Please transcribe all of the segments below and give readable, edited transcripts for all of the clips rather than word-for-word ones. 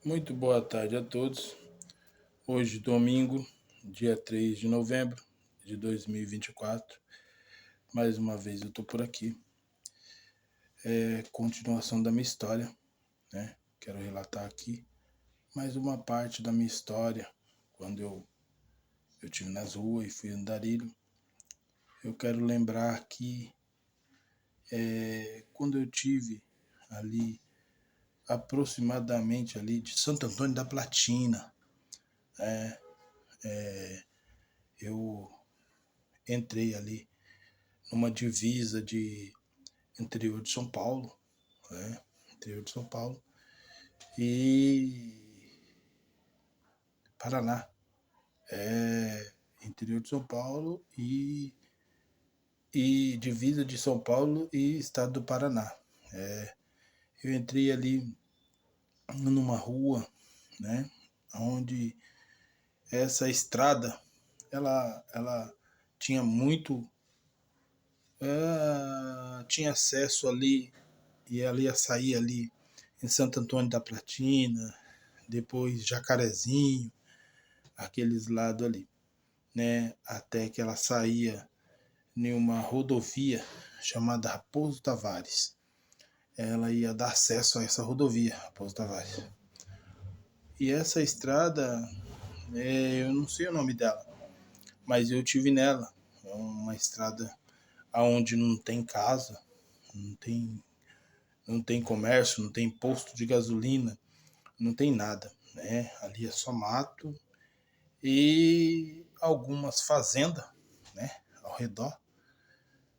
Muito boa tarde a todos. Hoje, domingo, dia 3 de novembro de 2024. Mais uma vez eu tô por aqui. Continuação da minha história, né? Quero relatar aqui mais uma parte da minha história. Quando eu estive nas ruas e fui andarilho. Eu quero lembrar que quando eu tive ali, aproximadamente ali de Santo Antônio da Platina, eu entrei ali numa divisa de interior de São Paulo, né? Interior de São Paulo e Paraná. Interior de São Paulo e divisa de São Paulo e estado do Paraná. Eu entrei ali numa rua, né? Onde essa estrada, ela tinha muito, tinha acesso ali e ela ia sair ali em Santo Antônio da Platina, depois Jacarezinho, aqueles lados ali, né? Até que ela saía em uma rodovia chamada Raposo Tavares. Ela ia dar acesso a essa rodovia, Raposo Tavares. E essa estrada, eu não sei o nome dela, mas eu tive nela. É uma estrada onde não tem casa, não tem, não tem comércio, não tem posto de gasolina, não tem nada, né? Ali é só mato e algumas fazendas, né, ao redor,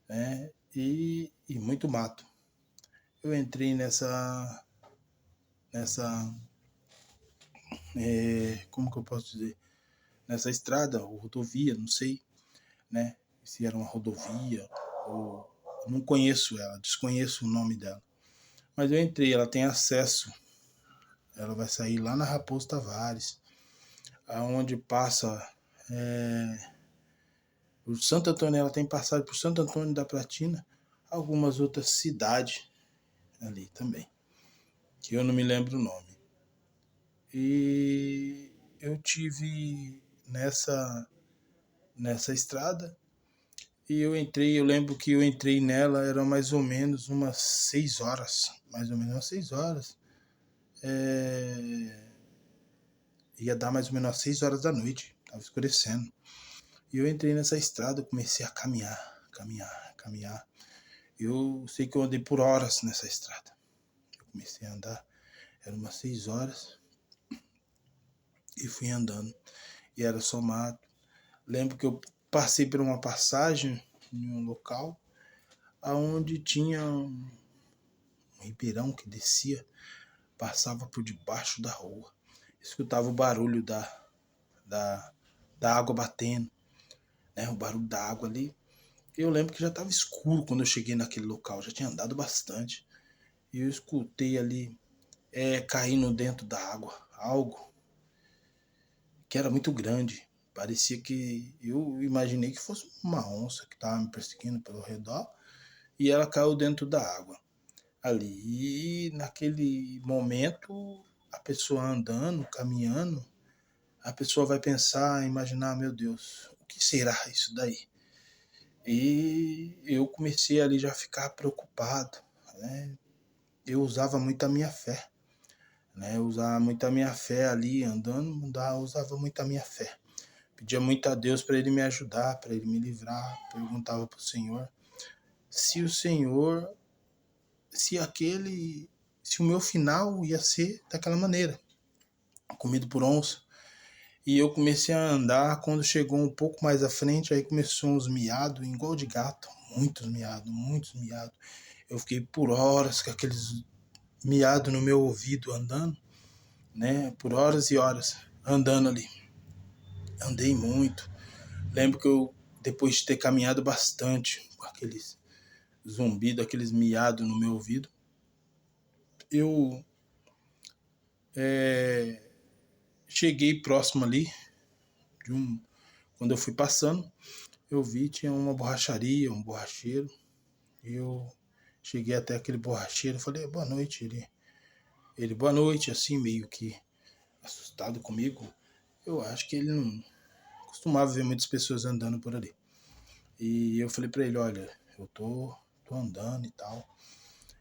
né, e muito mato. Eu entrei nessa, como que eu posso dizer, nessa estrada ou rodovia, não sei, né, se era uma rodovia ou não conheço ela, desconheço o nome dela, mas eu entrei. Ela tem acesso, ela vai sair lá na Raposo Tavares, aonde passa o Santo Antônio. Ela tem passado por Santo Antônio da Platina, algumas outras cidades ali também, que eu não me lembro o nome. E eu tive nessa estrada e eu lembro que eu entrei nela, era mais ou menos umas 6 horas, mais ou menos umas 6 horas. Ia dar mais ou menos umas 6 horas da noite, tava escurecendo. E eu entrei nessa estrada, comecei a caminhar. Eu sei que eu andei por horas nessa estrada. Eu comecei a andar, era umas 6 horas, e fui andando. E era só mato. Lembro que eu passei por uma passagem em um local onde tinha um ribeirão que descia, passava por debaixo da rua. Escutava o barulho da água batendo, né? O barulho da água ali. Eu lembro que já estava escuro quando eu cheguei naquele local, já tinha andado bastante. E eu escutei ali, caindo dentro da água, algo que era muito grande. Parecia que eu imaginei que fosse uma onça que estava me perseguindo pelo redor e ela caiu dentro da água ali. E naquele momento, a pessoa andando, caminhando, a pessoa vai pensar, imaginar, meu Deus, o que será isso daí? E eu comecei ali já a ficar preocupado, né? Eu usava muito a minha fé, né? Eu usava muito a minha fé ali, andando, usava muito a minha fé. Pedia muito a Deus para Ele me ajudar, para Ele me livrar. Perguntava para o Senhor se o Senhor, se aquele, se o meu final ia ser daquela maneira, comido por onça. E eu comecei a andar. Quando chegou um pouco mais à frente, aí começou uns miados, igual de gato, muitos miados, muitos miados. Eu fiquei por horas com aqueles miados no meu ouvido andando, né? Por horas e horas andando ali. Andei muito. Lembro que eu, depois de ter caminhado bastante com aqueles zumbidos, aqueles miados no meu ouvido, eu cheguei próximo ali de um. Quando eu fui passando, eu vi tinha uma borracharia, um borracheiro. Eu cheguei até aquele borracheiro, falei, boa noite. Ele boa noite, assim, meio que assustado comigo. Eu acho que ele não costumava ver muitas pessoas andando por ali. E eu falei pra ele, olha, eu tô andando e tal.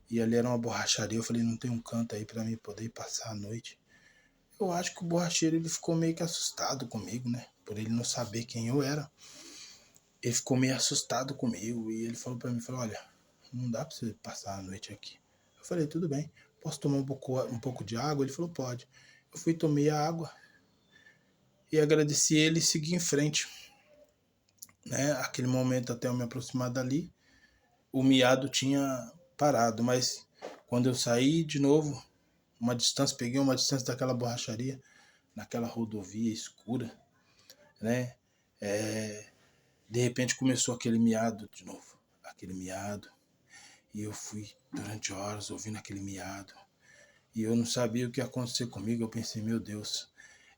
E ali era uma borracharia, eu falei, não tem um canto aí pra mim poder passar a noite. Eu acho que o borracheiro ele ficou meio que assustado comigo, né? Por ele não saber quem eu era. Ele ficou meio assustado comigo e ele falou pra mim, falou, olha, não dá pra você passar a noite aqui. Eu falei, tudo bem, posso tomar um pouco de água? Ele falou, pode. Eu fui, tomei a água e agradeci ele e segui em frente. Né? Aquele momento até eu me aproximar dali, o miado tinha parado, mas quando eu saí de novo, peguei uma distância daquela borracharia, naquela rodovia escura, né? De repente começou aquele miado de novo, aquele miado, e eu fui durante horas ouvindo aquele miado, e eu não sabia o que ia acontecer comigo. Eu pensei, meu Deus,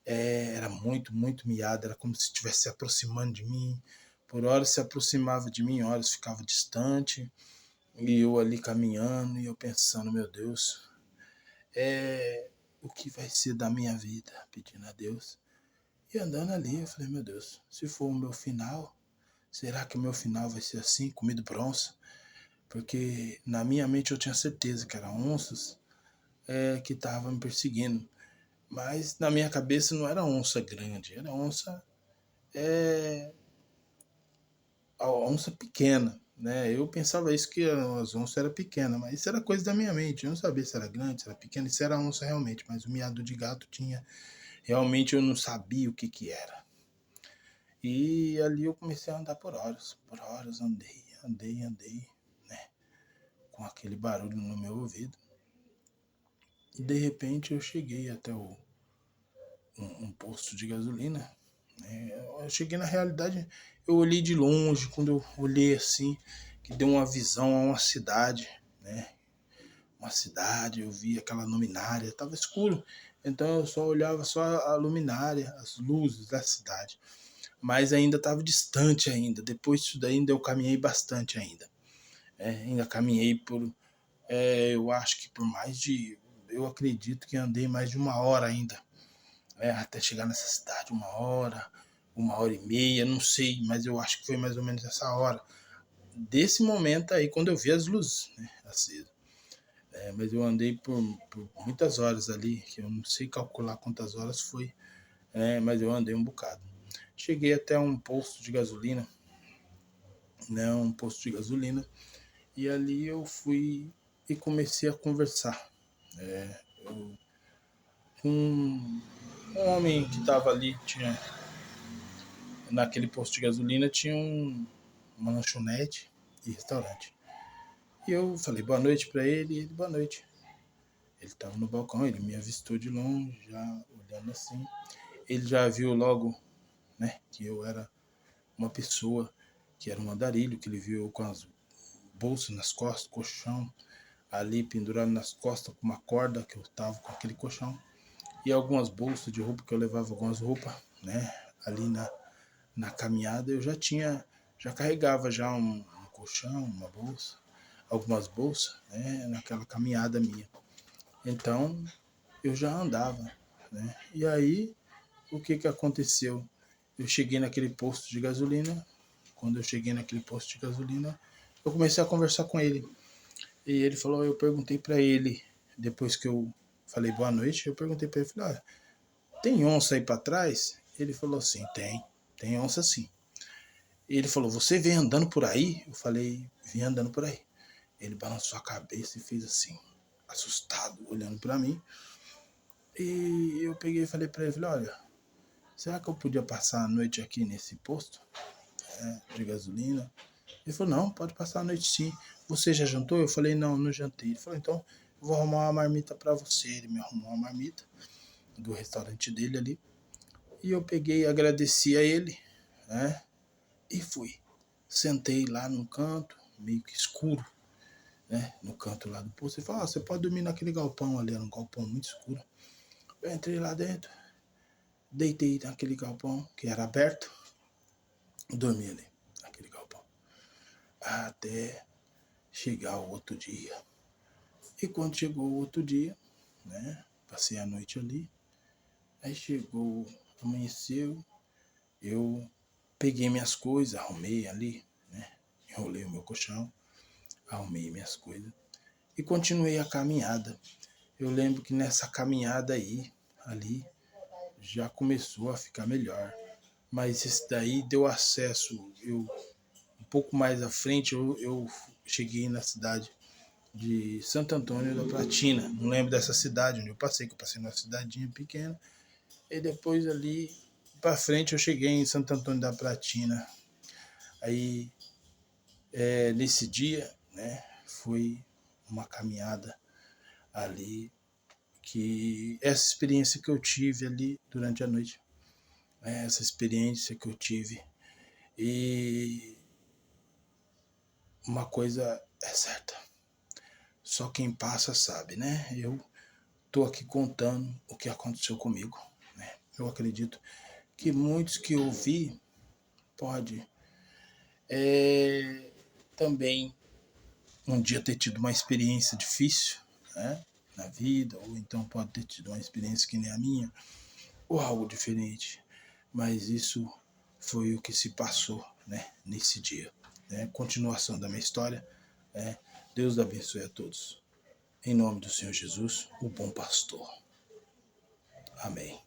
era muito, muito miado, era como se estivesse se aproximando de mim. Por horas se aproximava de mim, horas ficava distante, e eu ali caminhando, e eu pensando, meu Deus, o que vai ser da minha vida? Pedindo a Deus. E andando ali, eu falei, meu Deus, se for o meu final, será que o meu final vai ser assim, comido por onça? Porque na minha mente eu tinha certeza que eram onças que estavam me perseguindo. Mas na minha cabeça não era onça grande, era a onça pequena. Né? Eu pensava isso, que as onças eram pequenas, mas isso era coisa da minha mente. Eu não sabia se era grande, se era pequena, se era onça realmente. Mas o miado de gato tinha. Realmente eu não sabia o que que era. E ali eu comecei a andar por horas andei, né? Com aquele barulho no meu ouvido. E de repente eu cheguei até um posto de gasolina. Né? Eu cheguei na realidade, eu olhei de longe, quando eu olhei assim, que deu uma visão a uma cidade, né? Uma cidade, eu vi aquela luminária, estava escuro, então eu só olhava só a luminária, as luzes da cidade. Mas ainda estava distante ainda. Depois disso daí ainda eu caminhei bastante ainda. Ainda caminhei por, eu acho que por mais de, eu acredito que andei mais de 1 hora ainda, até chegar nessa cidade, 1 hora e meia, não sei, mas eu acho que foi mais ou menos essa hora. Desse momento aí, quando eu vi as luzes, né, acesas. Mas eu andei por muitas horas ali, que eu não sei calcular quantas horas foi, mas eu andei um bocado. Cheguei até um posto de gasolina, né, um posto de gasolina, e ali eu fui e comecei a conversar com um homem que estava ali, tinha naquele posto de gasolina tinha uma lanchonete e restaurante. E eu falei boa noite para ele, e ele boa noite. Ele estava no balcão, ele me avistou de longe, já olhando assim. Ele já viu logo, né, que eu era uma pessoa que era um andarilho, que ele viu eu com as bolsas nas costas, colchão ali pendurado nas costas com uma corda, que eu tava com aquele colchão, e algumas bolsas de roupa, que eu levava algumas roupas, né, ali na caminhada. Eu já carregava já um colchão, uma bolsa, algumas bolsas, né, naquela caminhada minha. Então eu já andava, né? E aí o que que aconteceu? Eu cheguei naquele posto de gasolina. Quando eu cheguei naquele posto de gasolina, eu comecei a conversar com ele. E ele falou, eu perguntei para ele, depois que eu falei boa noite, eu perguntei para ele, falei, tem onça aí para trás? Ele falou assim, tem onça sim. E ele falou, você vem andando por aí? Eu falei, vim andando por aí. Ele balançou a cabeça e fez assim, assustado, olhando para mim. E eu peguei e falei para ele, olha, será que eu podia passar a noite aqui nesse posto de gasolina? Ele falou, não, pode passar a noite sim. Você já jantou? Eu falei, não, não jantei. Ele falou, então eu vou arrumar uma marmita para você. Ele me arrumou uma marmita do restaurante dele ali. E eu peguei e agradeci a ele, né? E fui. Sentei lá num canto, meio que escuro, né? No canto lá do posto. Ele falou, você pode dormir naquele galpão ali, era um galpão muito escuro. Eu entrei lá dentro, deitei naquele galpão, que era aberto, dormi ali, naquele galpão. Até chegar o outro dia. E quando chegou o outro dia, né? Passei a noite ali. Aí chegou, amanheceu, eu peguei minhas coisas, arrumei ali, né? Enrolei o meu colchão, arrumei minhas coisas e continuei a caminhada. Eu lembro que nessa caminhada aí, ali, já começou a ficar melhor. Mas esse daí deu acesso, um pouco mais à frente, eu cheguei na cidade de Santo Antônio da Platina. Não lembro dessa cidade onde eu passei, que eu passei numa cidadinha pequena. E depois ali para frente eu cheguei em Santo Antônio da Platina. Aí nesse dia, né, foi uma caminhada ali, que essa experiência que eu tive ali durante a noite, né, essa experiência que eu tive. E uma coisa é certa, só quem passa sabe, né? Eu tô aqui contando o que aconteceu comigo, né? Eu acredito que muitos que ouvi pode também um dia ter tido uma experiência difícil, né, na vida, ou então pode ter tido uma experiência que nem a minha, ou algo diferente. Mas isso foi o que se passou, né, nesse dia. Né? Continuação da minha história. Né? Deus abençoe a todos. Em nome do Senhor Jesus, o bom pastor. Amém.